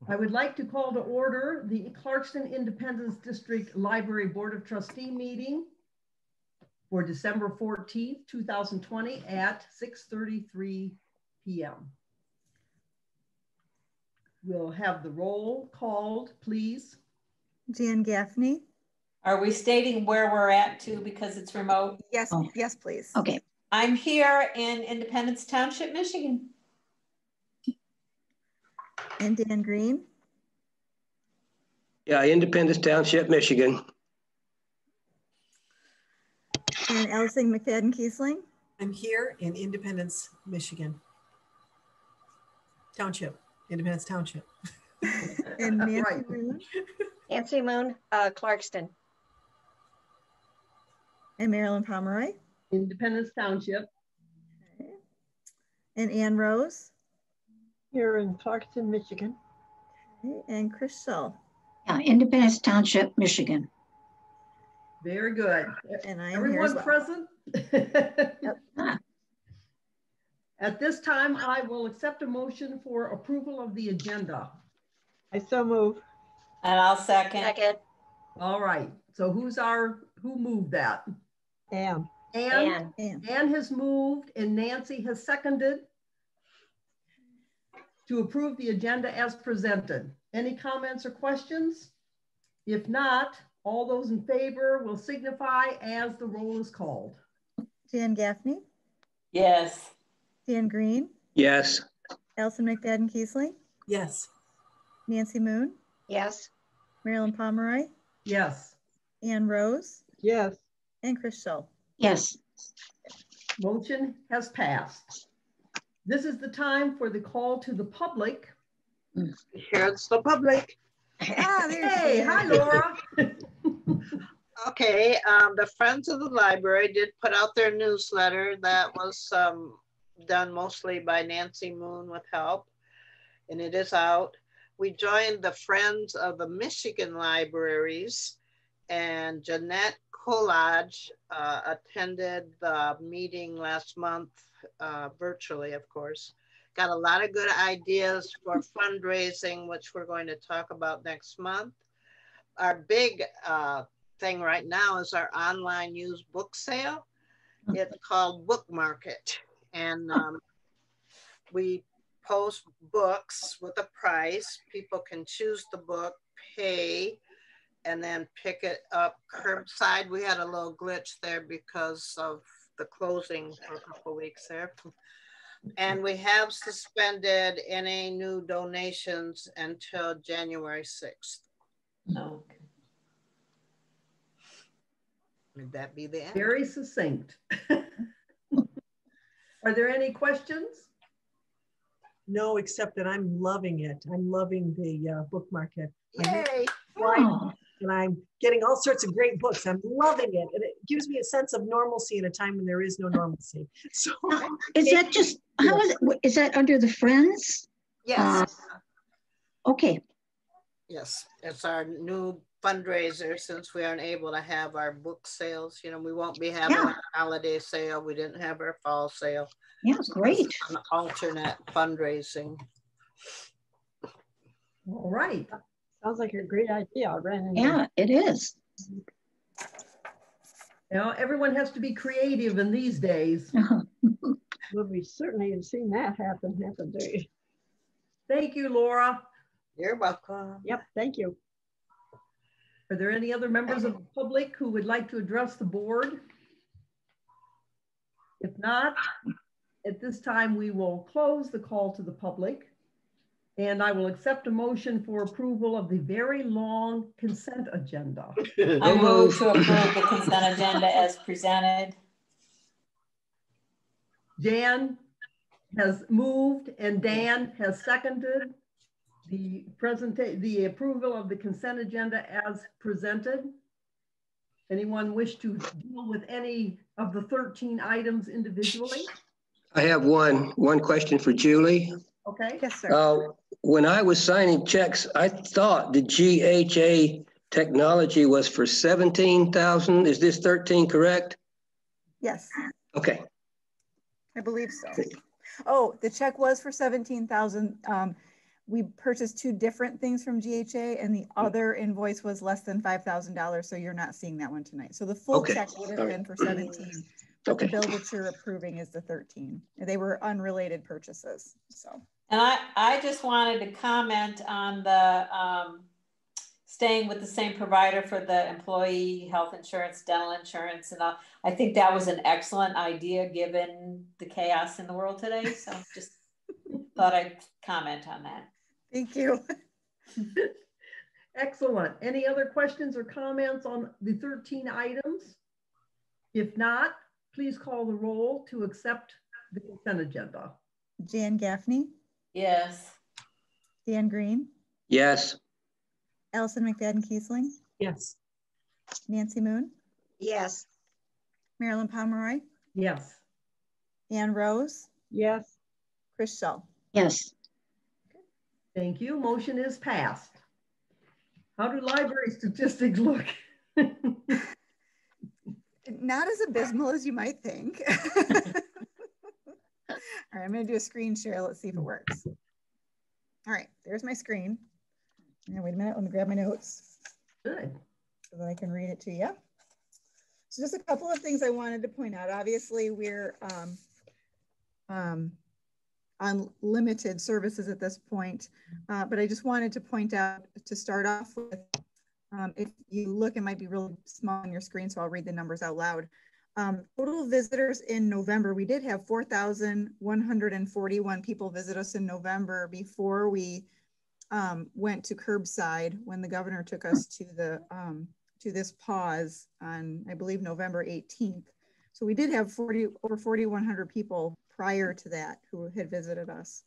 I would like to call to order the Clarkston Independence District Library Board of Trustee meeting for December 14th, 2020 at 6:33 p.m. We'll have the roll called, please. Jan Gaffney. Are we stating where we're at too because it's remote? Yes, yes, please. Okay. I'm here in Independence Township, Michigan. And Dan Green. Yeah, Independence Township, Michigan. And Allison McFadden Kiesling. I'm here in Independence, Michigan. Township, Independence Township. And Nancy Moon. Nancy Moon, Clarkston. And Marilyn Pomeroy. Independence Township. Okay. And Ann Rose. Here in Clarkston, Michigan. Okay. And Chris Shull. Yeah, Independence Township, Michigan. Very good. And I am everyone well. present. Yep. At this time, I will accept a motion for approval of the agenda. I so move. And I'll second. Second. All right. So who moved that? Ann. Ann has moved and Nancy has seconded to approve the agenda as presented. Any comments or questions? If not, all those in favor will signify as the roll is called. Jan Gaffney. Yes. Dan Green. Yes. Allison McFadden Kiesling. Yes. Nancy Moon. Yes. Marilyn Pomeroy. Yes. Ann Rose. Yes. And Chris Shull. Yes. Motion has passed. This is the time for the call to the public. Here's the public. Hey, hi Laura. Okay, the Friends of the Library did put out their newsletter that was done mostly by Nancy Moon with help, and it is out. We joined the Friends of the Michigan Libraries, and Jeanette Collage attended the meeting last month, virtually, of course. Got a lot of good ideas for fundraising, which we're going to talk about next month. Our big thing right now is our online used book sale. It's called Book Market. And we post books with a price. People can choose the book, pay, and then pick it up curbside. We had a little glitch there because of the closing for a couple of weeks there. And we have suspended any new donations until January 6th. Okay. Would that be the end? Very succinct. Are there any questions? No, except that I'm loving it. I'm loving the book market. Yay! And I'm getting all sorts of great books. I'm loving it. And it gives me a sense of normalcy in a time when there is no normalcy. So Is that just, how is it, is that under the Friends? Yes. Okay. Yes, it's our new fundraiser since we aren't able to have our book sales. You know, we won't be having a holiday sale. We didn't have our fall sale. Yeah, great. It's an alternate fundraising. All right. Sounds like a great idea, Ren. Yeah, it is. Now, everyone has to be creative in these days. Well, we certainly have seen that happen, haven't we? Thank you, Laura. You're welcome. Yep, thank you. Are there any other members of the public who would like to address the board? If not, at this time, we will close the call to the public. And I will accept a motion for approval of the very long consent agenda. I move to approve the consent agenda as presented. Jan has moved and Dan has seconded the approval of the consent agenda as presented. Anyone wish to deal with any of the 13 items individually? I have one question for Julie. Okay. Yes, sir. When I was signing checks, I thought the GHA technology was for 17,000. Is this 13 correct? Yes. Okay. I believe so. Oh, the check was for 17,000. we purchased two different things from GHA, and the other invoice was less than $5,000. So you're not seeing that one tonight. So the full Okay. check would have All been right. for 17, but Okay. the bill that you're approving is the 13. They were unrelated purchases. So. And I just wanted to comment on the staying with the same provider for the employee health insurance, dental insurance, and I think that was an excellent idea given the chaos in the world today. So just thought I'd comment on that. Thank you. Excellent. Any other questions or comments on the 13 items? If not, please call the roll to accept the consent agenda. Jan Gaffney, Yes. Dan Green, Yes. Allison McFadden Kiesling, Yes. Nancy Moon, Yes. Marilyn Pomeroy, Yes. Ann Rose, Yes. Chris Shull. Yes. Thank you. Motion is passed. How do library statistics look? Not as abysmal as you might think. All right, I'm going to do a screen share. Let's see if it works. All right, there's my screen. Now, wait a minute. Let me grab my notes. Good. So that I can read it to you. So just a couple of things I wanted to point out. Obviously, we're on limited services at this point, but I just wanted to point out to start off with, if you look, it might be really small on your screen, so I'll read the numbers out loud. Total visitors in November, we did have 4,141 people visit us in November before we went to curbside when the governor took us to the to this pause on, I believe, November 18th. So we did have over 4,100 people prior to that who had visited us.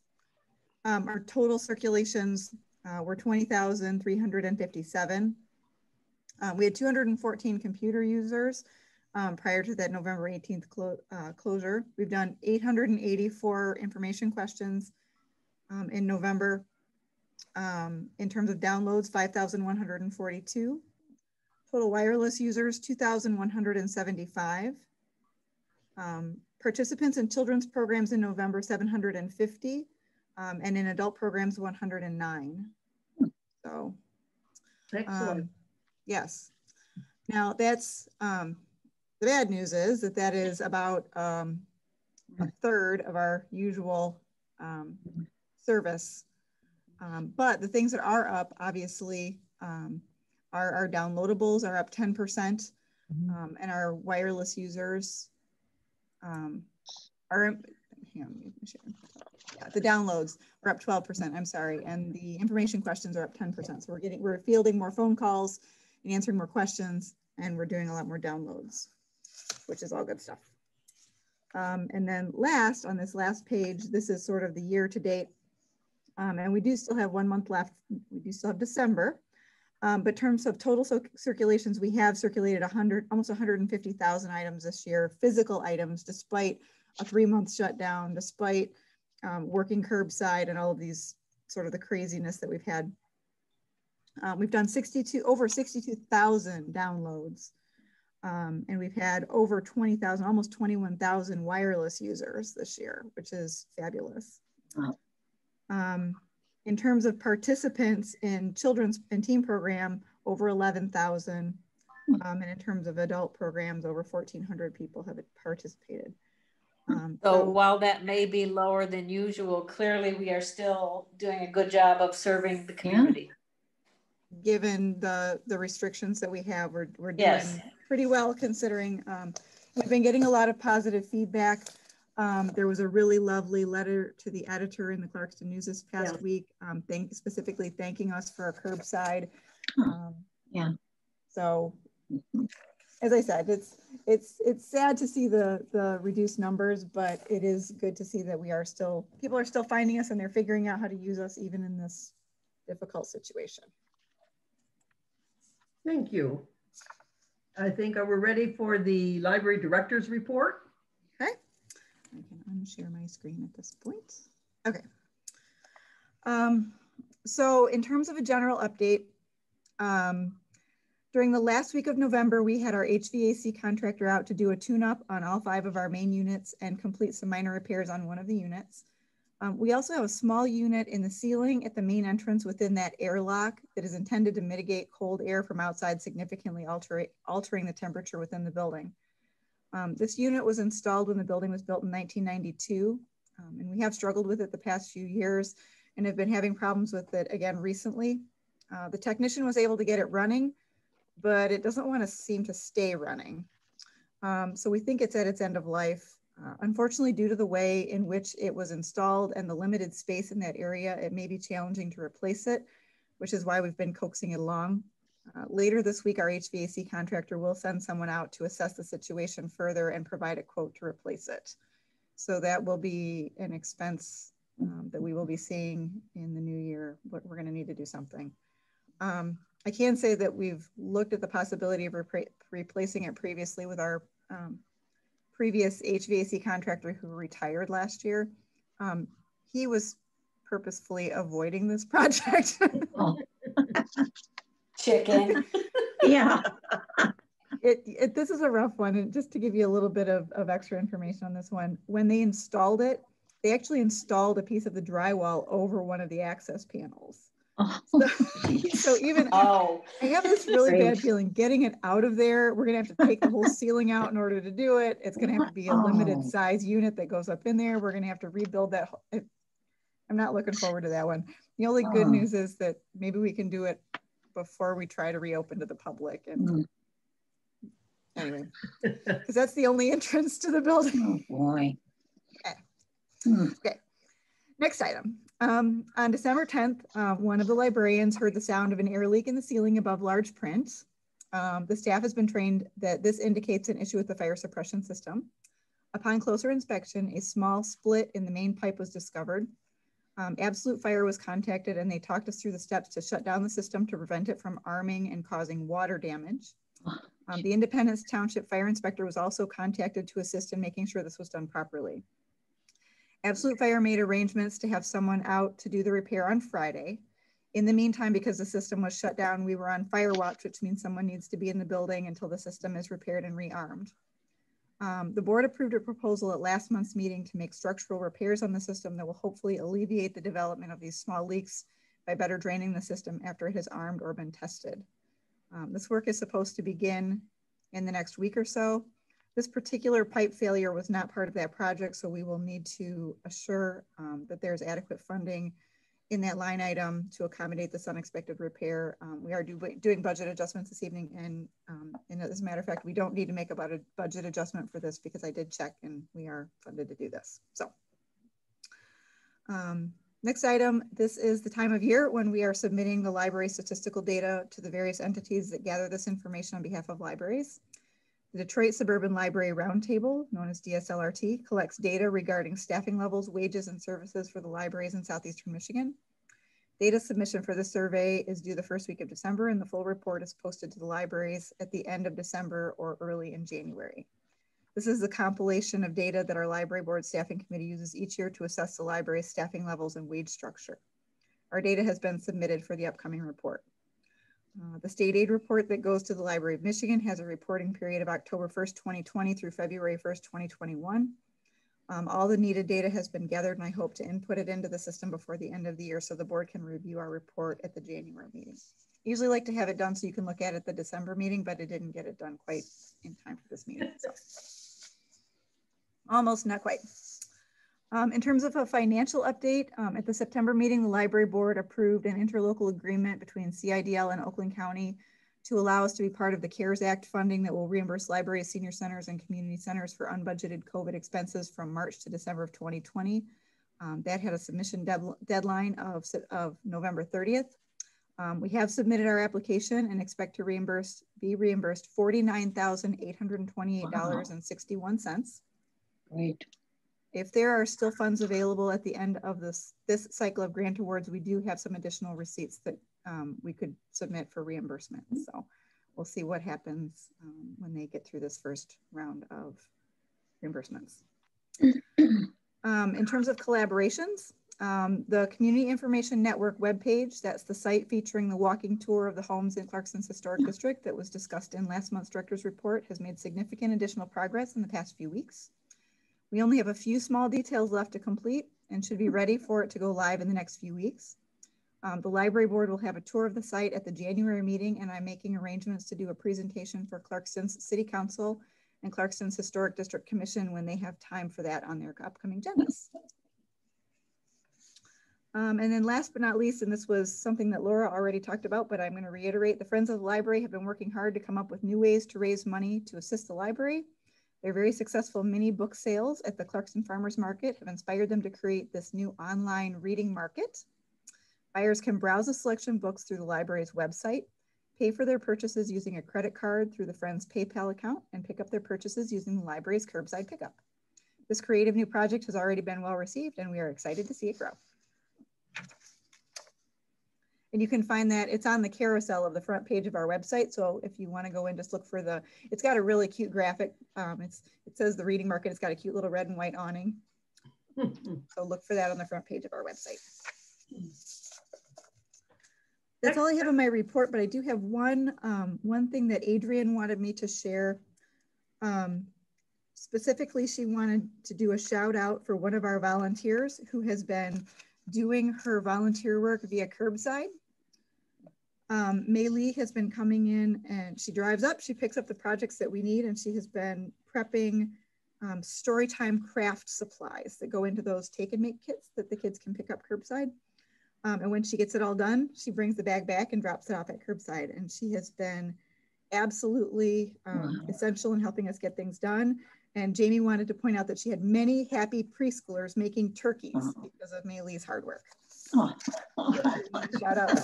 Our total circulations were 20,357. We had 214 computer users prior to that November 18th closure. We've done 884 information questions in November. In terms of downloads, 5,142. Total wireless users, 2,175. Participants in children's programs in November, 750. And in adult programs, 109. So, Excellent. yes. Now that's, the bad news is that is about a third of our usual service. But the things that are up, obviously, our downloadables are up 10%, and our wireless users are, the downloads are up 12%, I'm sorry, and the information questions are up 10%. So we're fielding more phone calls and answering more questions, and we're doing a lot more downloads, which is all good stuff. And then last, on this last page, this is sort of the year to date. And we do still have 1 month left. We do still have December. But in terms of total circulations, we have circulated almost 150,000 items this year, physical items, despite a 3-month shutdown, despite working curbside and all of these sort of the craziness that we've had. We've done over 62,000 downloads. And we've had over 20,000, almost 21,000 wireless users this year, which is fabulous. Wow. In terms of participants in children's and teen program, over 11,000. And in terms of adult programs, over 1,400 people have participated. So while that may be lower than usual, clearly we are still doing a good job of serving the community. Given the restrictions that we have, we're doing pretty well considering. We've been getting a lot of positive feedback. There was a really lovely letter to the editor in the Clarkston News this past week, specifically thanking us for our curbside. So, as I said, it's sad to see the reduced numbers, but it is good to see that people are still finding us and they're figuring out how to use us even in this difficult situation. Thank you. I think we're ready for the library director's report. Okay. I can unshare my screen at this point. Okay. So in terms of a general update, during the last week of November, we had our HVAC contractor out to do a tune-up on all 5 of our main units and complete some minor repairs on one of the units. We also have a small unit in the ceiling at the main entrance within that airlock that is intended to mitigate cold air from outside, significantly altering the temperature within the building. This unit was installed when the building was built in 1992, and we have struggled with it the past few years and have been having problems with it again recently. The technician was able to get it running, but it doesn't want to seem to stay running. So we think it's at its end of life. Unfortunately, due to the way in which it was installed and the limited space in that area, it may be challenging to replace it, which is why we've been coaxing it along. Later this week, our HVAC contractor will send someone out to assess the situation further and provide a quote to replace it. So that will be an expense that we will be seeing in the new year, but we're going to need to do something. I can say that we've looked at the possibility of replacing it previously with our previous HVAC contractor who retired last year. He was purposefully avoiding this project. Chicken. Yeah. This is a rough one. And just to give you a little bit of extra information on this one, when they installed it, they actually installed a piece of the drywall over one of the access panels. So even I have this really bad feeling getting it out of there. We're gonna have to take the whole ceiling out in order to do it. It's gonna have to be a limited size unit that goes up in there. We're gonna have to rebuild that. I'm not looking forward to that one. The only good news is that maybe we can do it before we try to reopen to the public. And anyway, because that's the only entrance to the building. Oh boy. Okay. Next item. On December 10th, one of the librarians heard the sound of an air leak in the ceiling above large print. The staff has been trained that this indicates an issue with the fire suppression system. Upon closer inspection, a small split in the main pipe was discovered. Absolute Fire was contacted and they talked us through the steps to shut down the system to prevent it from arming and causing water damage. The Independence Township Fire Inspector was also contacted to assist in making sure this was done properly. Absolute Fire made arrangements to have someone out to do the repair on Friday. In the meantime, because the system was shut down, we were on fire watch, which means someone needs to be in the building until the system is repaired and rearmed. The board approved a proposal at last month's meeting to make structural repairs on the system that will hopefully alleviate the development of these small leaks by better draining the system after it has armed or been tested. This work is supposed to begin in the next week or so. This particular pipe failure was not part of that project, so we will need to assure that there's adequate funding in that line item to accommodate this unexpected repair. We are doing budget adjustments this evening, and as a matter of fact, we don't need to make about a budget adjustment for this because I did check and we are funded to do this. So next item, this is the time of year when we are submitting the library statistical data to the various entities that gather this information on behalf of libraries. The Detroit Suburban Library Roundtable, known as DSLRT, collects data regarding staffing levels, wages, and services for the libraries in Southeastern Michigan. Data submission for the survey is due the first week of December, and the full report is posted to the libraries at the end of December or early in January. This is the compilation of data that our library board staffing committee uses each year to assess the library's staffing levels and wage structure. Our data has been submitted for the upcoming report. The state aid report that goes to the Library of Michigan has a reporting period of October 1st, 2020 through February 1st, 2021. All the needed data has been gathered and I hope to input it into the system before the end of the year so the board can review our report at the January meeting. I usually like to have it done so you can look at it at the December meeting, but it didn't get it done quite in time for this meeting. So. Almost, not quite. In terms of a financial update, at the September meeting, the library board approved an interlocal agreement between CIDL and Oakland County to allow us to be part of the CARES Act funding that will reimburse libraries, senior centers, and community centers for unbudgeted COVID expenses from March to December of 2020. That had a submission deadline of November 30th. We have submitted our application and expect to be reimbursed $49,828.61. Great. If there are still funds available at the end of this cycle of grant awards, we do have some additional receipts that we could submit for reimbursement. So we'll see what happens when they get through this first round of reimbursements. In terms of collaborations, the Community Information Network webpage, that's the site featuring the walking tour of the homes in Clarkson's Historic District that was discussed in last month's director's report, has made significant additional progress in the past few weeks. We only have a few small details left to complete. and should be ready for it to go live in the next few weeks. The library board will have a tour of the site at the January meeting, and I'm making arrangements to do a presentation for Clarkston's City Council and Clarkston's Historic District Commission when they have time for that on their upcoming agendas. And then last but not least, and this was something that Laura already talked about, but I'm going to reiterate, the Friends of the Library have been working hard to come up with new ways to raise money to assist the library. Their very successful mini book sales at the Clarkston Farmers Market have inspired them to create this new online reading market. Buyers can browse a selection of books through the library's website, pay for their purchases using a credit card through the Friends PayPal account, and pick up their purchases using the library's curbside pickup. This creative new project has already been well received, and we are excited to see it grow. And you can find that it's on the carousel of the front page of our website. So if you want to go in, just look for the, it's got a really cute graphic. It says the reading market. It's got a cute little red and white awning. So look for that on the front page of our website. That's all I have in my report, but I do have one thing that Adrienne wanted me to share. Specifically, she wanted to do a shout out for one of our volunteers who has been doing her volunteer work via curbside. May Lee has been coming in and she drives up, she picks up the projects that we need, and she has been prepping storytime craft supplies that go into those take and make kits that the kids can pick up curbside. And when she gets it all done, she brings the bag back and drops it off at curbside. And she has been absolutely essential in helping us get things done. And Jamie wanted to point out that she had many happy preschoolers making turkeys because of May Lee's hard work. Oh. Shout out.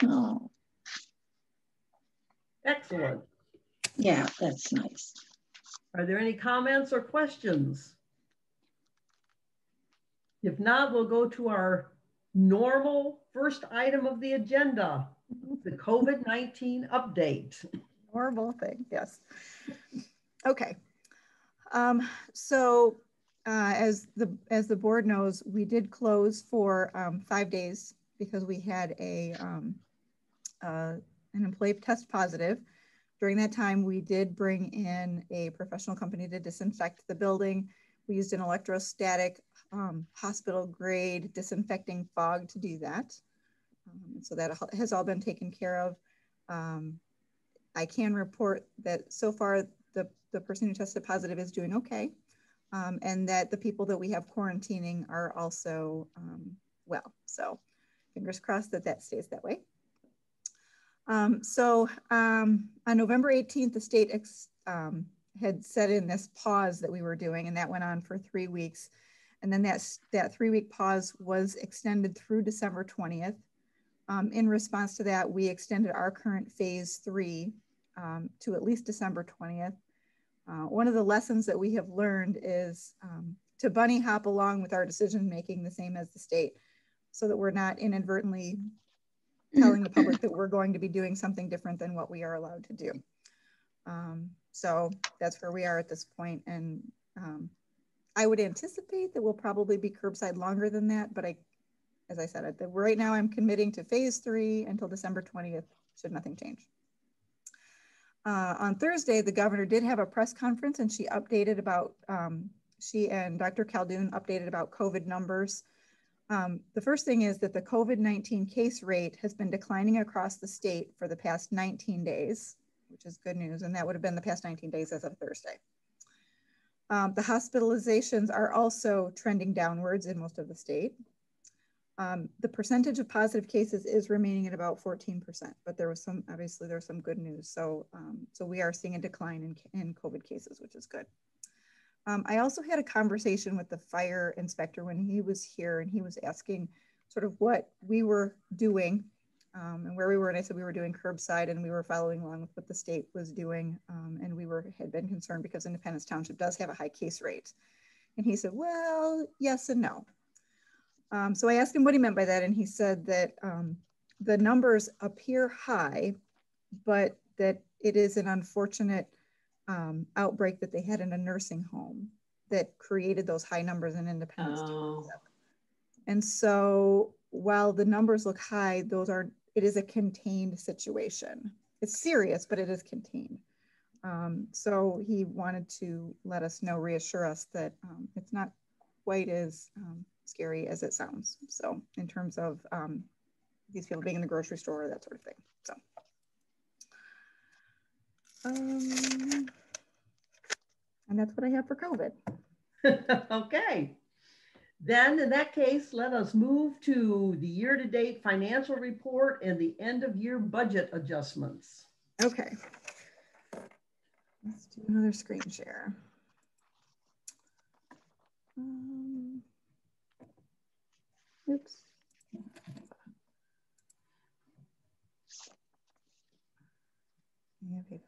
Oh. Excellent. Yeah, that's nice. Are there any comments or questions? If not, we'll go to our normal first item of the agenda, the COVID-19 update. Horrible thing, yes. Okay. As the board knows, we did close for 5 days because we had an employee test positive. During that time, we did bring in a professional company to disinfect the building. We used an electrostatic hospital grade disinfecting fog to do that. So that has all been taken care of. I can report that so far the person who tested positive is doing okay. And that the people that we have quarantining are also well. So fingers crossed that that stays that way. On November 18th, the state had set in this pause that we were doing, and that went on for 3 weeks. And then that 3-week pause was extended through December 20th. In response to that, we extended our current phase 3 to at least December 20th. One of the lessons that we have learned is to bunny hop along with our decision making the same as the state, so that we're not inadvertently telling the public that we're going to be doing something different than what we are allowed to do. So that's where we are at this point. And I would anticipate that we'll probably be curbside longer than that, but as I said, right now I'm committing to phase 3 until December 20th, should nothing change. On Thursday, the governor did have a press conference, and she updated about, she and Dr. Caldoun updated about COVID numbers. The first thing is that the COVID-19 case rate has been declining across the state for the past 19 days, which is good news. And that would have been the past 19 days as of Thursday. The hospitalizations are also trending downwards in most of the state. The percentage of positive cases is remaining at about 14%, but there was obviously there's some good news. So we are seeing a decline in COVID cases, which is good. I also had a conversation with the fire inspector when he was here, and he was asking sort of what we were doing and where we were. And I said we were doing curbside, and we were following along with what the state was doing. And we had been concerned because Independence Township does have a high case rate. And he said, well, yes and no. So I asked him what he meant by that, and he said that the numbers appear high, but that it is an unfortunate outbreak that they had in a nursing home that created those high numbers in Independence Township. And so while the numbers look high, it is a contained situation. It's serious, but it is contained. So he wanted to let us know, reassure us that it's not quite as scary as it sounds. So in terms of these people being in the grocery store, that sort of thing. So. And that's what I have for COVID. Okay. Then in that case, let us move to the year-to-date financial report and the end of year budget adjustments. Okay. Let's do another screen share. Oops. Okay.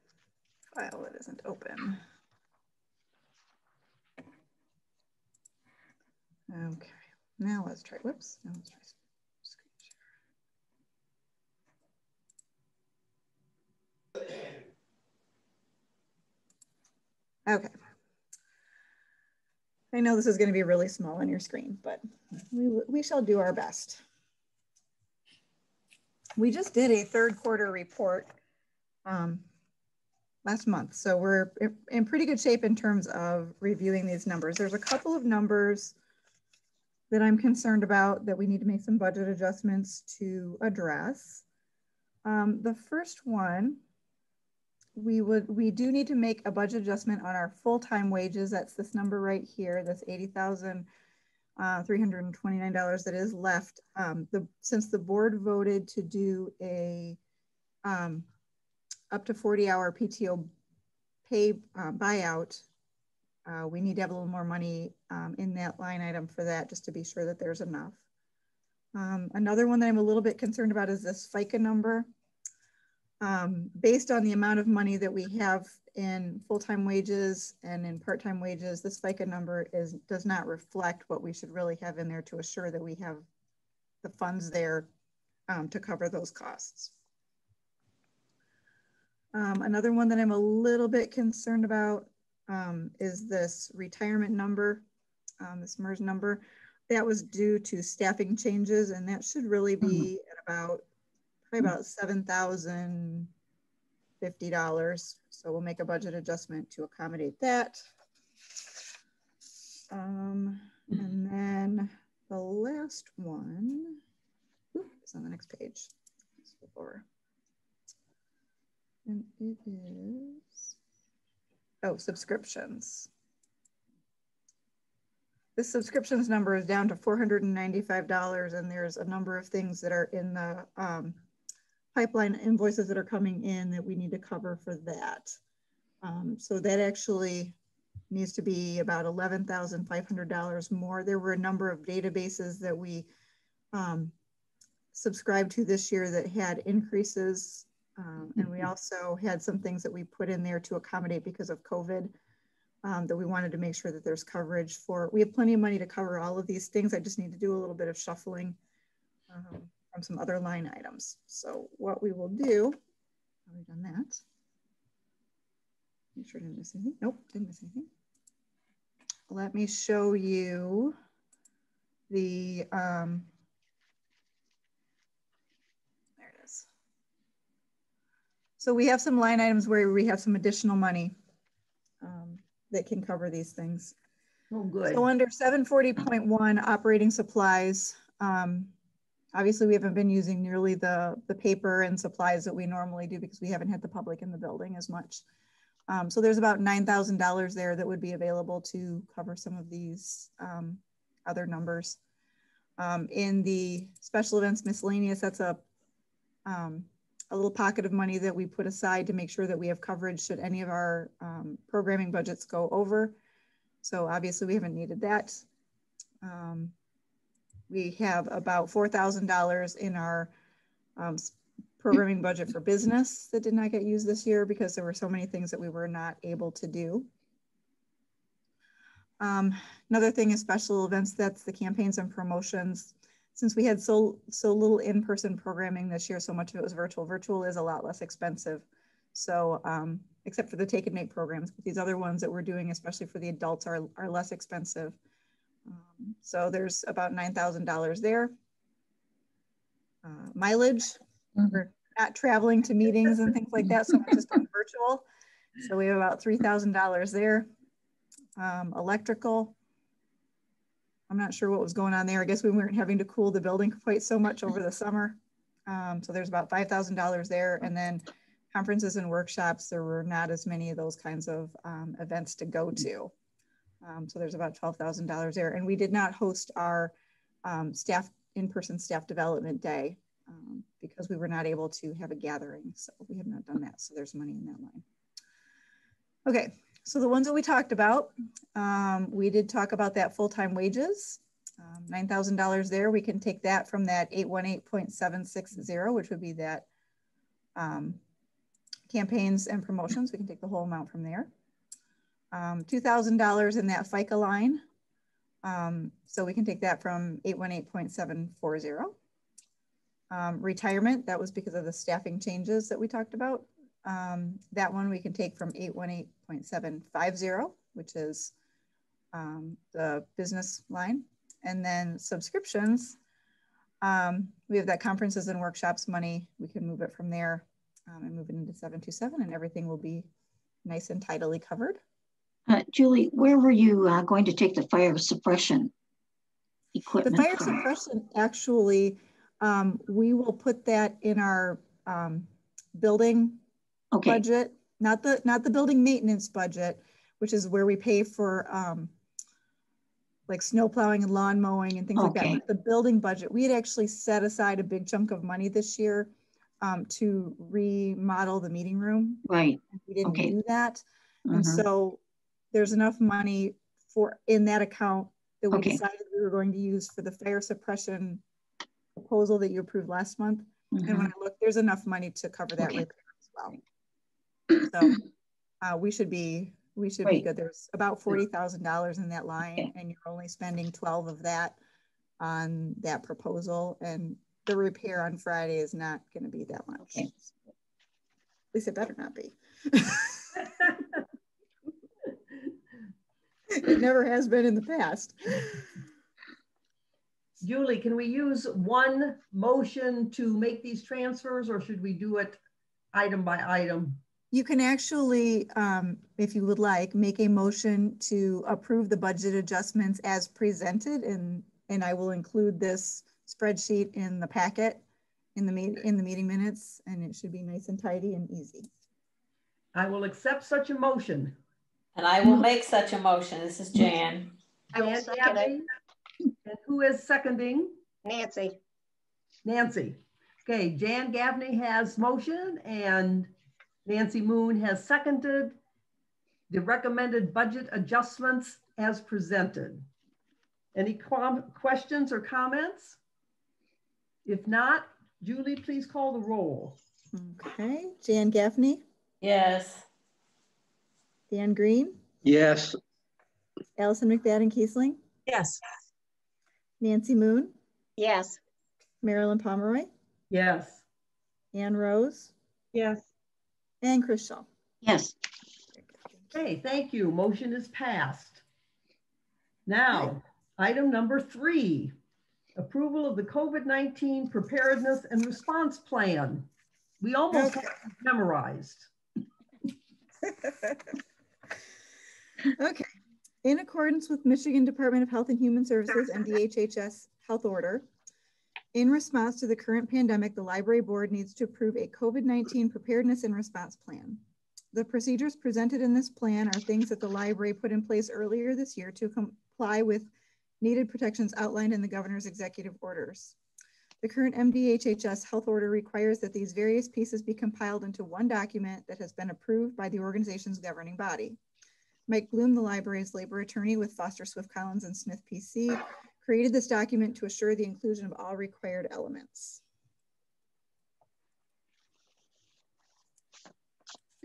File that isn't open. Okay, now let's try, whoops, now let's try screen share. Okay. I know this is going to be really small on your screen, but we shall do our best. We just did a third quarter report last month, so we're in pretty good shape in terms of reviewing these numbers. There's a couple of numbers that I'm concerned about that we need to make some budget adjustments to address. The first one, we do need to make a budget adjustment on our full-time wages. That's this number right here, this $80,329 that is left. Since the board voted to do a up to 40-hour PTO pay buyout, we need to have a little more money in that line item for that, just to be sure that there's enough. Another one that I'm a little bit concerned about is this FICA number. Based on the amount of money that we have in full-time wages and in part-time wages, this FICA number does not reflect what we should really have in there to assure that we have the funds there to cover those costs. Another one that I'm a little bit concerned about is this retirement number, this MERS number. That was due to staffing changes, and that should really be at probably about $7,050. So we'll make a budget adjustment to accommodate that. And then the last one is on the next page. Let's flip over. And it is, oh, subscriptions. This subscriptions number is down to $495, and there's a number of things that are in the pipeline invoices that are coming in that we need to cover for that. So that actually needs to be about $11,500 more. There were a number of databases that we subscribed to this year that had increases. And we also had some things that we put in there to accommodate because of COVID that we wanted to make sure that there's coverage for. We have plenty of money to cover all of these things. I just need to do a little bit of shuffling from some other line items. So what we will do, have we done that? Make sure I didn't miss anything. Nope, didn't miss anything. Let me show you the, there it is. So we have some line items where we have some additional money that can cover these things. Oh, good. So under 740.1 operating supplies, obviously we haven't been using nearly the paper and supplies that we normally do because we haven't had the public in the building as much. So there's about $9,000 there that would be available to cover some of these other numbers. In the special events miscellaneous, that's a little pocket of money that we put aside to make sure that we have coverage should any of our programming budgets go over. So obviously we haven't needed that. We have about $4,000 in our programming budget for business that did not get used this year because there were so many things that we were not able to do. Another thing is special events, that's the campaigns and promotions. Since we had so little in-person programming this year, so much of it was virtual. Virtual is a lot less expensive. So except for the Take and Make programs, but these other ones that we're doing, especially for the adults, are less expensive. So there's about $9,000 there. Mileage, we're not traveling to meetings and things like that, so much just on virtual. So we have about $3,000 there. Electrical, I'm not sure what was going on there. I guess we weren't having to cool the building quite so much over the summer. So there's about $5,000 there. And then conferences and workshops, there were not as many of those kinds of events to go to. So there's about $12,000 there. And we did not host our in-person staff development day because we were not able to have a gathering. So we have not done that. So there's money in that line. Okay, so the ones that we talked about, we did talk about that full-time wages, $9,000 there. We can take that from that 818.760, which would be that campaigns and promotions. We can take the whole amount from there. $2,000 in that FICA line. So we can take that from 818.740. Retirement, that was because of the staffing changes that we talked about. That one we can take from 818.750, which is the business line. And then subscriptions, we have that conferences and workshops money. We can move it from there and move it into 727, and everything will be nice and tidily covered. Julie, where were you going to take the fire suppression equipment? The fire suppression, actually, we will put that in our building budget, not the building maintenance budget, which is where we pay for like snow plowing and lawn mowing and things like that. But the building budget, we had actually set aside a big chunk of money this year to remodel the meeting room. Right. We didn't do that. And so there's enough money in that account that we decided we were going to use for the fire suppression proposal that you approved last month. And when I look, there's enough money to cover that repair as well. So we should be good. There's about $40,000 in that line, and you're only spending 12 of that on that proposal. And the repair on Friday is not going to be that much. At least it better not be. It never has been in the past. Julie, can we use one motion to make these transfers, or should we do it item by item? You can actually, if you would like, make a motion to approve the budget adjustments as presented, and I will include this spreadsheet in the packet in the meeting minutes, and it should be nice and tidy and easy. I will accept such a motion. And I will make such a motion. This is Jan. I will second it. And who is seconding? Nancy. Nancy. Okay, Jan Gaffney has motion and Nancy Moon has seconded the recommended budget adjustments as presented. Any questions or comments? If not, Julie, please call the roll. Okay, Jan Gaffney. Yes. Dan Green. Yes. Allison McFadden Kiesling. Yes. Nancy Moon. Yes. Marilyn Pomeroy. Yes. Ann Rose. Yes. And Chris Shaw. Yes. Okay, thank you. Motion is passed. Now, item number 3, approval of the COVID-19 preparedness and response plan. We almost have it memorized. Okay. In accordance with Michigan Department of Health and Human Services and DHHS health order, in response to the current pandemic, the library board needs to approve a COVID-19 preparedness and response plan. The procedures presented in this plan are things that the library put in place earlier this year to comply with needed protections outlined in the governor's executive orders. The current MDHHS health order requires that these various pieces be compiled into one document that has been approved by the organization's governing body. Mike Bloom, the library's labor attorney with Foster Swift Collins and Smith PC, created this document to assure the inclusion of all required elements.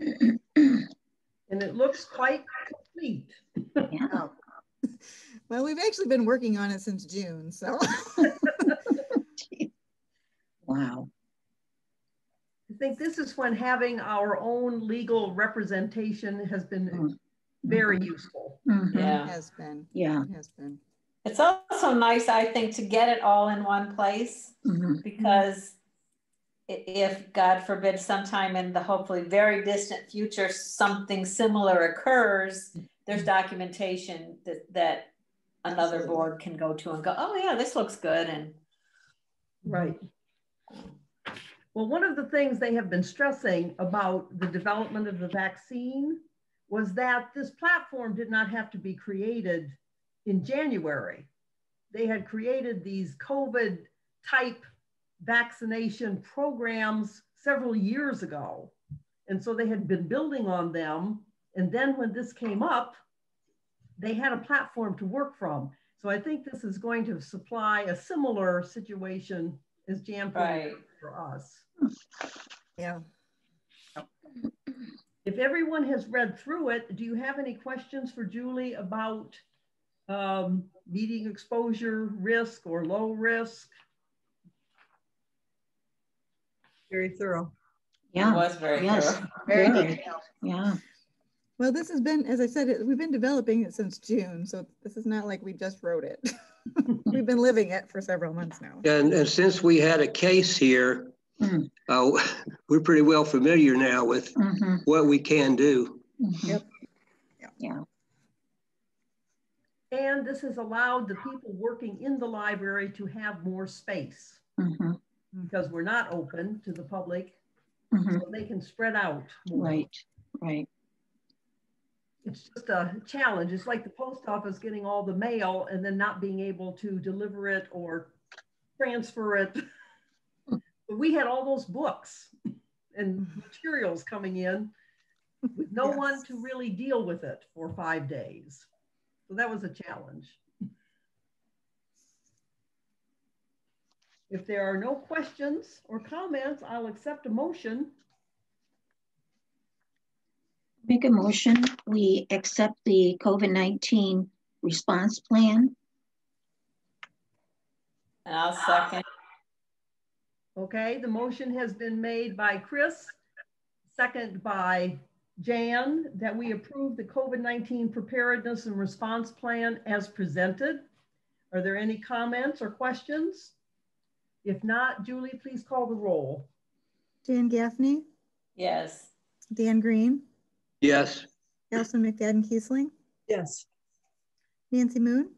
And it looks quite complete. Yeah. Well, we've actually been working on it since June, so. Wow. I think this is when having our own legal representation has been very useful. Yeah. It has been. Yeah. It has been. It's also nice, I think, to get it all in one place because if, God forbid, sometime in the hopefully very distant future, something similar occurs, there's documentation that another board can go to and go, oh yeah, this looks good. And right. Well, one of the things they have been stressing about the development of the vaccine was that this platform did not have to be created in January. They had created these COVID type vaccination programs several years ago. And so they had been building on them. And then when this came up, they had a platform to work from. So I think this is going to supply a similar situation as Jan pointed out for us. Yeah. If everyone has read through it, do you have any questions for Julie about meeting exposure risk or low risk? Very thorough. Yeah. It was very thorough. Very detailed. Yeah. Well, this has been, as I said, we've been developing it since June. So this is not like we just wrote it. We've been living it for several months now. And since we had a case here, we're pretty well familiar now with what we can do. Yep. Yeah. And this has allowed the people working in the library to have more space because we're not open to the public, so they can spread out more. Right, right. It's just a challenge. It's like the post office getting all the mail and then not being able to deliver it or transfer it. But we had all those books and materials coming in with no one to really deal with it for 5 days. So that was a challenge. If there are no questions or comments, I'll accept a motion. Make a motion, we accept the COVID-19 response plan. And I'll second. Okay, the motion has been made by Chris, second by Jan, that we approve the COVID-19 preparedness and response plan as presented. Are there any comments or questions? If not, Julie, please call the roll. Dan Gaffney? Yes. Dan Green? Yes. Allison McFadden-Keisling? Yes. Nancy Moon?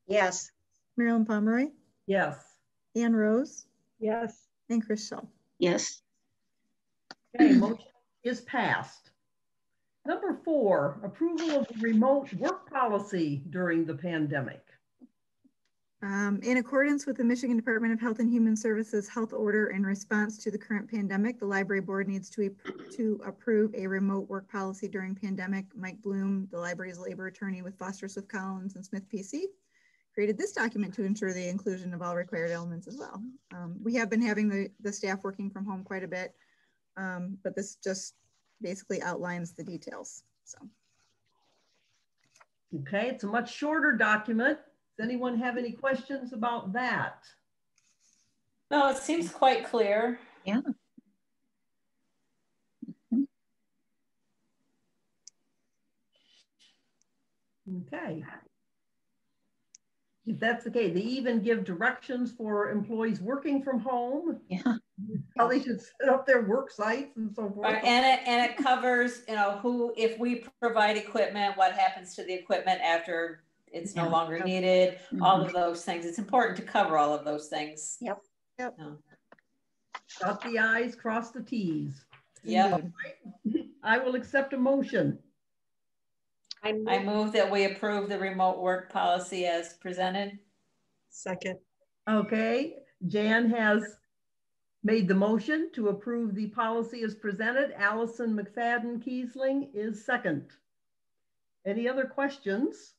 Yes. Marilyn Pomeroy? Yes. Ann Rose? Yes. And Chris Shull? Yes. Okay, motion is passed. Number 4, approval of the remote work policy during the pandemic. In accordance with the Michigan Department of Health and Human Services health order in response to the current pandemic, the library board needs to approve a remote work policy during pandemic. Mike Bloom, the library's labor attorney with Foster Swift Collins and Smith PC, created this document to ensure the inclusion of all required elements as well. We have been having the staff working from home quite a bit, but this just basically outlines the details. So. Okay, it's a much shorter document. Does anyone have any questions about that? No, it seems quite clear. Yeah. Okay. If that's the case, they even give directions for employees working from home. Yeah. How they should set up their work sites and so forth. Right. And it covers, you know, who, if we provide equipment, what happens to the equipment after it's no longer needed, all of those things. It's important to cover all of those things. Yep. Yep. No. Dot the I's, cross the T's. Yep. I will accept a motion. I move that we approve the remote work policy as presented. Second. Okay, Jan has made the motion to approve the policy as presented. Allison McFadden-Keisling is second. Any other questions?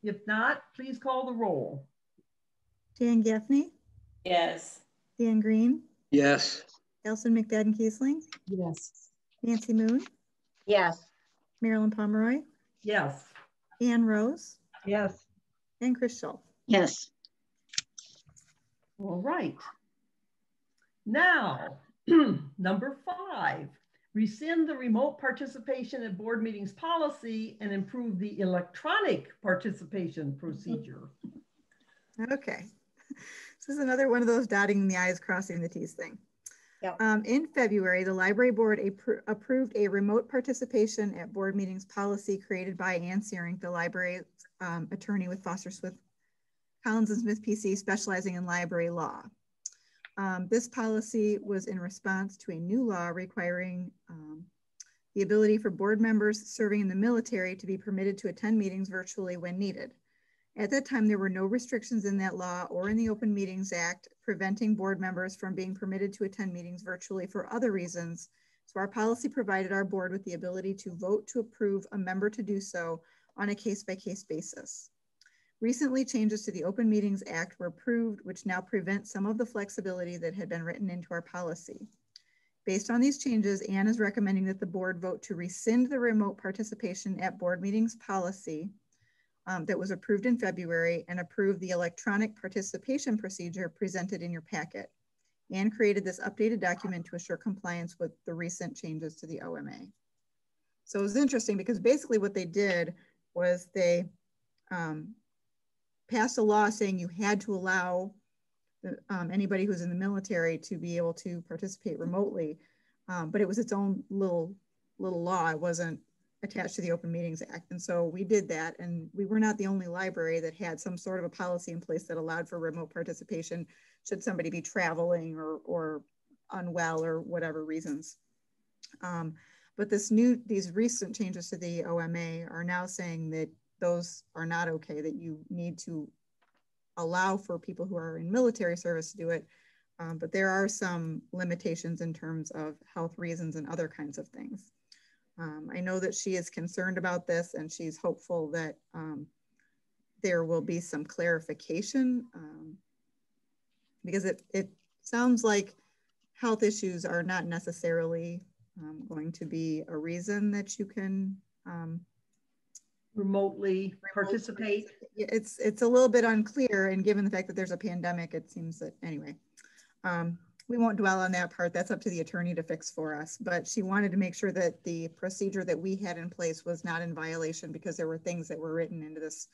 If not, please call the roll. Dan Gaffney? Yes. Dan Green? Yes. Allison McFadden-Keisling? Yes. Nancy Moon? Yes. Marilyn Pomeroy? Yes. Ann Rose? Yes. And Chris Shull? Yes. All right. Now, number 5, rescind the remote participation at board meetings policy and improve the electronic participation procedure. Okay. This is another one of those dotting the I's, crossing the T's thing. Yep. In February, the library board approved a remote participation at board meetings policy created by Ann Searing, the library's attorney with Foster Swift Collins and Smith PC, specializing in library law. This policy was in response to a new law requiring the ability for board members serving in the military to be permitted to attend meetings virtually when needed. At that time, there were no restrictions in that law or in the Open Meetings Act preventing board members from being permitted to attend meetings virtually for other reasons. So our policy provided our board with the ability to vote to approve a member to do so on a case-by-case basis. Recently, changes to the Open Meetings Act were approved, which now prevent some of the flexibility that had been written into our policy. Based on these changes, Anne is recommending that the board vote to rescind the remote participation at board meetings policy that was approved in February and approve the electronic participation procedure presented in your packet. Anne created this updated document to assure compliance with the recent changes to the OMA. So it was interesting because basically what they did was they passed a law saying you had to allow anybody who's in the military to be able to participate remotely, but it was its own little law. It wasn't attached to the Open Meetings Act. And so we did that, and we were not the only library that had some sort of a policy in place that allowed for remote participation should somebody be traveling or unwell or whatever reasons. But these recent changes to the OMA are now saying that those are not okay, that you need to allow for people who are in military service to do it. But there are some limitations in terms of health reasons and other kinds of things. I know that she is concerned about this, and she's hopeful that there will be some clarification because it sounds like health issues are not necessarily going to be a reason that you can remotely participate. It's a little bit unclear, and given the fact that there's a pandemic, it seems that anyway. We won't dwell on that part. That's up to the attorney to fix for us. But she wanted to make sure that the procedure that we had in place was not in violation because there were things that were written into this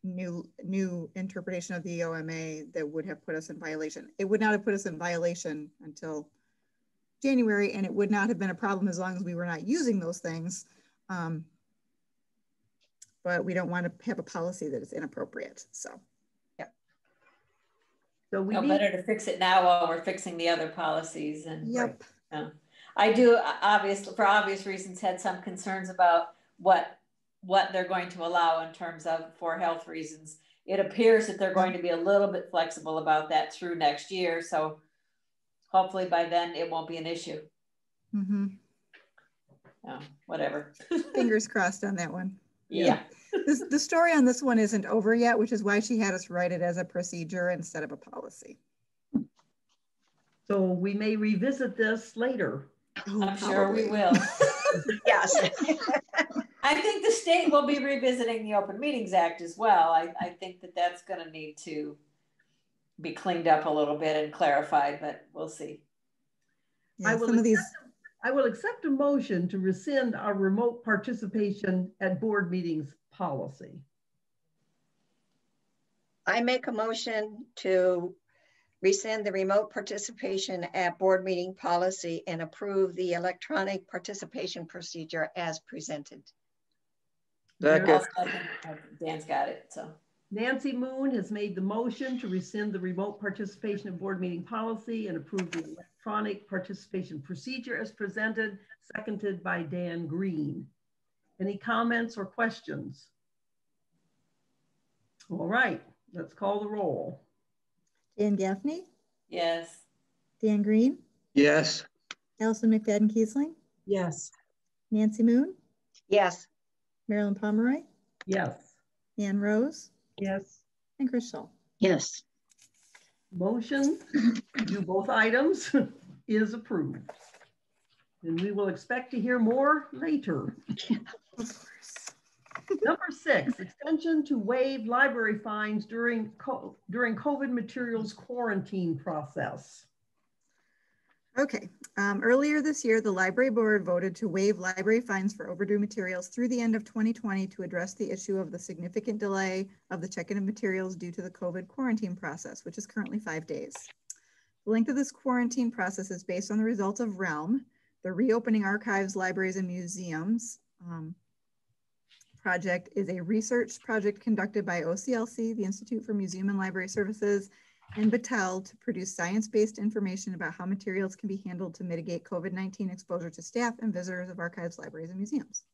new interpretation of the OMA that would have put us in violation. It would not have put us in violation until January, and it would not have been a problem as long as we were not using those things. But we don't want to have a policy that is inappropriate. So. So we need better to fix it now while we're fixing the other policies. And yep. I do for obvious reasons had some concerns about what they're going to allow in terms of for health reasons. It appears that they're going to be a little bit flexible about that through next year. So hopefully by then it won't be an issue. Mm-hmm. Whatever. Fingers crossed on that one. Yeah. The story on this one isn't over yet, which is why she had us write it as a procedure instead of a policy. So we may revisit this later. I'm sure we will. Yes. I think the state will be revisiting the Open Meetings Act as well. I think that that's going to need to be cleaned up a little bit and clarified, but we'll see. Yeah, I will accept a motion to rescind our remote participation at board meetings policy. I make a motion to rescind the remote participation at board meeting policy and approve the electronic participation procedure as presented. Dan's got it. So Nancy Moon has made the motion to rescind the remote participation in board meeting policy and approve the electronic participation procedure as presented, seconded by Dan Green. Any comments or questions? All right, let's call the roll. Dan Gaffney? Yes. Dan Green? Yes. Allison McFadden Kiesling? Yes. Nancy Moon? Yes. Marilyn Pomeroy? Yes. Ann Rose? Yes. And Chris Shull? Yes. Motion to do both items is approved. And we will expect to hear more later. Number 6, extension to waive library fines during COVID materials quarantine process. Okay, earlier this year, the library board voted to waive library fines for overdue materials through the end of 2020 to address the issue of the significant delay of the check-in of materials due to the COVID quarantine process, which is currently 5 days. The length of this quarantine process is based on the results of REALM, the Reopening Archives, Libraries, and Museums project is a research project conducted by OCLC, the Institute for Museum and Library Services, and Battelle to produce science-based information about how materials can be handled to mitigate COVID-19 exposure to staff and visitors of archives, libraries, and museums.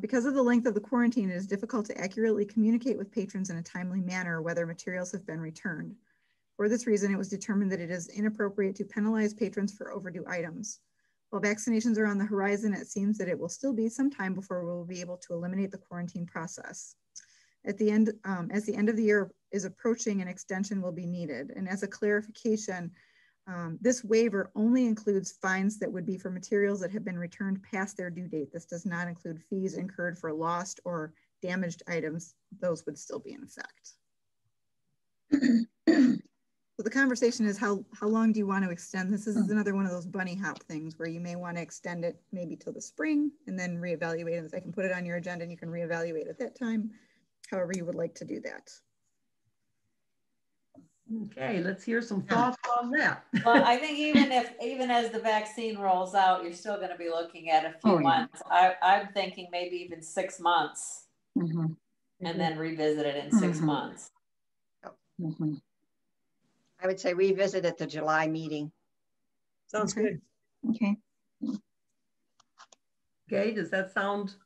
Because of the length of the quarantine, it is difficult to accurately communicate with patrons in a timely manner whether materials have been returned. For this reason, it was determined that it is inappropriate to penalize patrons for overdue items. While vaccinations are on the horizon, it seems that it will still be some time before we will be able to eliminate the quarantine process. At the end, as the end of the year is approaching, an extension will be needed. And as a clarification, this waiver only includes fines that would be for materials that have been returned past their due date. This does not include fees incurred for lost or damaged items. Those would still be in effect. So the conversation is how long do you want to extend this? This is another one of those bunny hop things where you may want to extend it maybe till the spring and then reevaluate it. I can put it on your agenda and you can reevaluate at that time, however you would like to do that. Okay, let's hear some thoughts on that. Well, I think even as the vaccine rolls out, you're still going to be looking at a few months. I'm thinking maybe even 6 months, and then revisit it in 6 months. I would say revisit at the July meeting. Sounds good. Okay. Okay, does that sound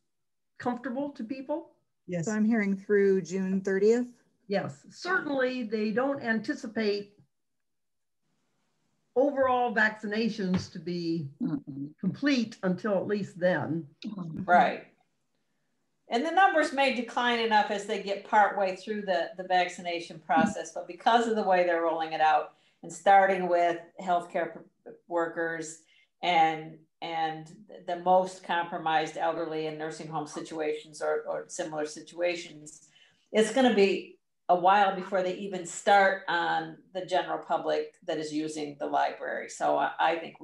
comfortable to people? Yes. So I'm hearing through June 30th. Yes, certainly they don't anticipate overall vaccinations to be complete until at least then. Right. And the numbers may decline enough as they get partway through the vaccination process, but because of the way they're rolling it out and starting with healthcare workers and the most compromised elderly in nursing home situations or similar situations, it's going to be a while before they even start on the general public that is using the library. So I think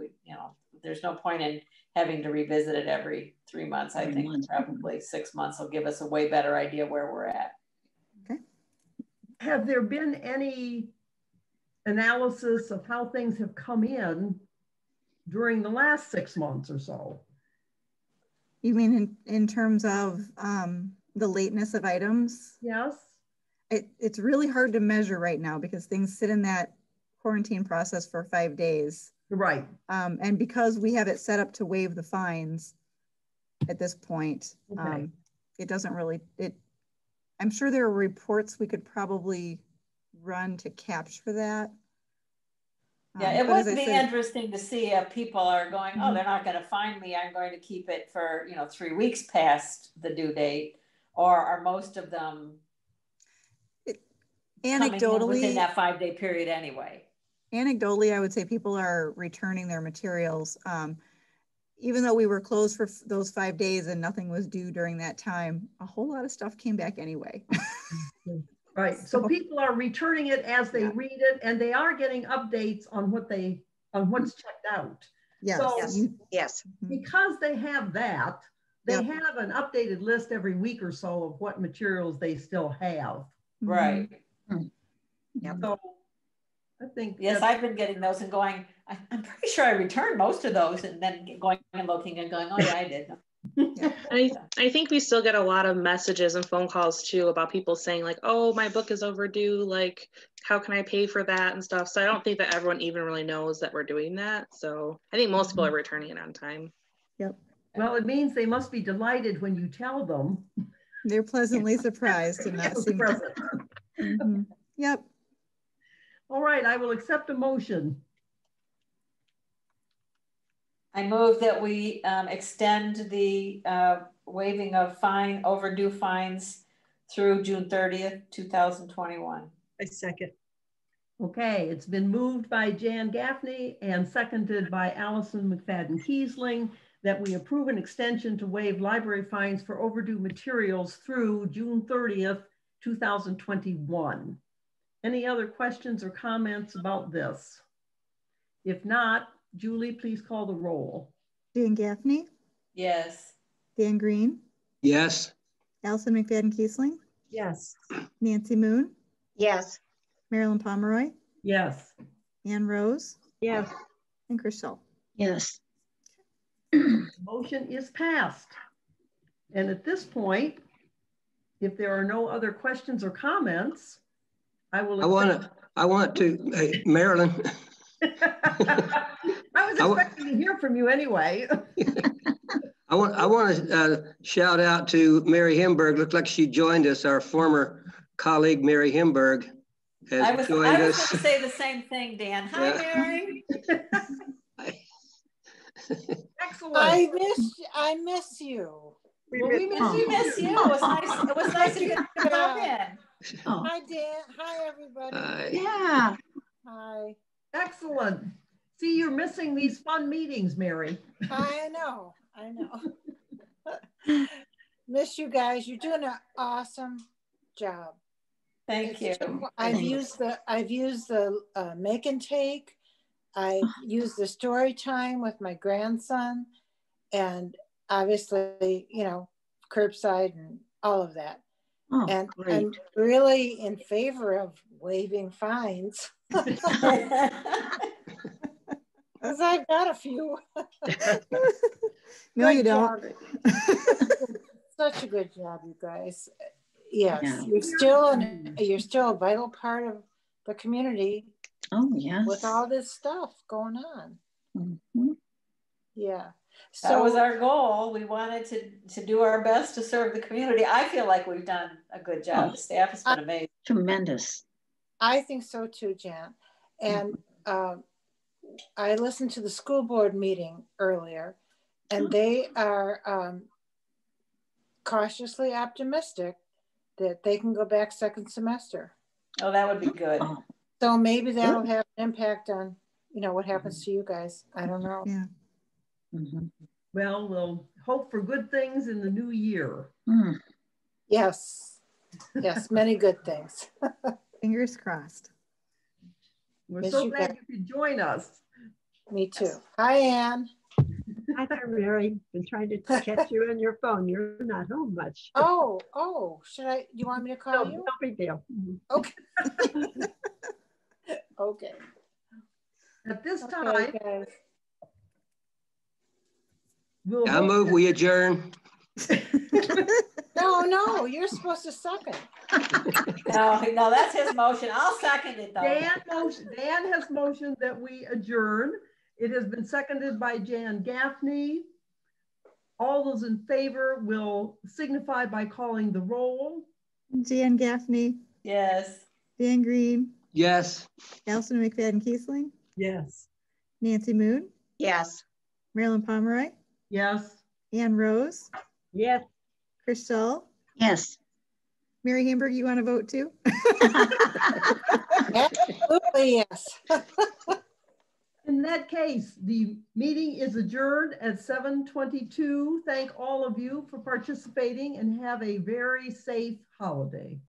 there's no point in having to revisit it every 3 months. I think probably 6 months will give us a way better idea where we're at. Okay. Have there been any analysis of how things have come in during the last 6 months or so? You mean in terms of the lateness of items? Yes. It's really hard to measure right now because things sit in that quarantine process for 5 days. Right. And because we have it set up to waive the fines at this point, it doesn't really, I'm sure there are reports we could probably run to capture that. Yeah, it would be interesting to see if people are going, oh, they're not going to fine me. I'm going to keep it for 3 weeks past the due date, or are most of them anecdotally within that 5 day period anyway? Anecdotally, I would say people are returning their materials. Even though we were closed for those 5 days and nothing was due during that time, a whole lot of stuff came back anyway. Right. So people are returning it as they read it, and they are getting updates on what's checked out. Yes. So yes. Because they have that, they have an updated list every week or so of what materials they still have. Right. Yep. So I think yes, I've been getting those and going, I'm pretty sure I returned most of those, and then going and looking and going, oh yeah, I did. I think we still get a lot of messages and phone calls too about people saying like, oh, my book is overdue, like how can I pay for that and stuff. So I don't think that everyone even really knows that we're doing that. So I think most people are returning it on time. Yep. Well, it means they must be delighted when you tell them. They're pleasantly surprised to not see present. Yep. All right, I will accept a motion. I move that we extend the waiving of overdue fines through June 30th, 2021. I second. Okay, it's been moved by Jan Gaffney and seconded by Allison McFadden Kiesling that we approve an extension to waive library fines for overdue materials through June 30th, 2021. Any other questions or comments about this? If not, Julie, please call the roll. Jan Gaffney? Yes. Dan Green? Yes. Allison McFadden Kiesling? Yes. Nancy Moon? Yes. Marilyn Pomeroy? Yes. Ann Rose? Yes. And Chris Schell? Yes. Motion is passed. And at this point, if there are no other questions or comments, I will. I want to, hey, Marilyn. I was expecting to hear from you anyway. I want to shout out to Mary Himberg. Looked like she joined us. Our former colleague, Mary Himberg, has joined us. I was going to say the same thing, Dan. Hi, Mary. Excellent. I miss you. We miss you. It was nice. It was nice of you to come in. Oh. Hi, Dan. Hi, everybody. Yeah. Hi. Excellent. See, you're missing these fun meetings, Mary. I know. Miss you guys. You're doing an awesome job. Thank you. I've used the make and take. I used the story time with my grandson, and obviously, you know, curbside and all of that. Oh, and great. I'm really in favor of waiving fines. Because I've got a few. No, you don't. Such a good job, you guys. Yes, Yeah. you're still a vital part of the community. Oh, yes. With all this stuff going on. Mm-hmm. Yeah. So that was our goal. We wanted to do our best to serve the community. I feel like we've done a good job. The staff has been amazing. Tremendous. I think so too, Jan. And I listened to the school board meeting earlier, and they are cautiously optimistic that they can go back second semester. Oh, that would be good. Oh. So maybe that'll have an impact on, you know, what happens to you guys. I don't know. Yeah. Mm-hmm. Well, we'll hope for good things in the new year. Mm. Yes. Yes, many good things. Fingers crossed. We're so glad you could join us. Me too. Hi, Ann. Hi there, Mary. Been trying to catch you on your phone. You're not home much. Oh, you want me to call you? No big deal. Okay. Okay. At this time, guys. I move we adjourn. No, you're supposed to second. No, that's his motion. I'll second it though. Dan has motioned that we adjourn. It has been seconded by Jan Gaffney. All those in favor will signify by calling the roll. Jan Gaffney. Yes. Dan Green. Yes. Allison McFadden-Kiesling. Yes. Nancy Moon. Yes. Marilyn Pomeroy. Yes. Ann Rose. Yes. Chris Shull. Yes. Mary Hamburg, you want to vote too? Absolutely, yes. In that case, the meeting is adjourned at 7:22. Thank all of you for participating and have a very safe holiday.